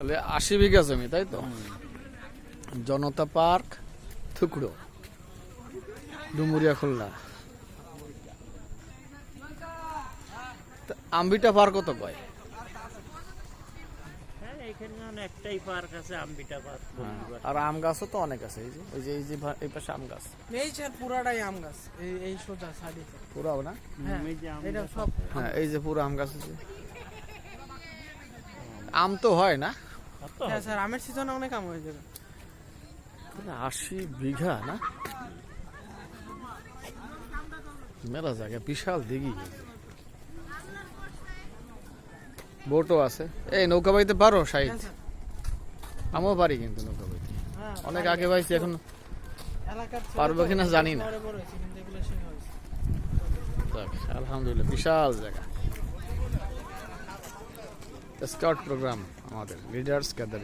তাহলে 80 বিঘা জমি, তাই তো? জনতা পার্ক থুকড়ো, ডুমুরিয়া, খুলনা। আম্বিটা পার্ক কত কয়? একটাই পার্ক আছে, আম্বিটা পার্ক। আর আম গাছও তো অনেক আছে, এই যে এই পাশে আম গাছ। এই স্যার পুরাটাই আম গাছ, এই সোজা সাইডে পুরাও না? এটা সব। হ্যাঁ, এই যে পুরো আম গাছ আছে। আম তো হয় না? হ্যাঁ স্যার, আমের সিজনে অনেক আম হয়ে যাবে। 80 বিঘা না, মেলা জায়গা, বিশাল দিঘি। বোটও আছে। এই নৌকা বাইতে পারো সাইড? আমিও পারি কিন্তু নৌকা বাইতে, অনেক আগে পাইছি, এখন পারবো কিনা জানি না। আলহামদুলিল্লাহ, বিশাল জায়গা। স্কাউট প্রোগ্রাম আমাদের, লিডার্স গ্যাদারিং।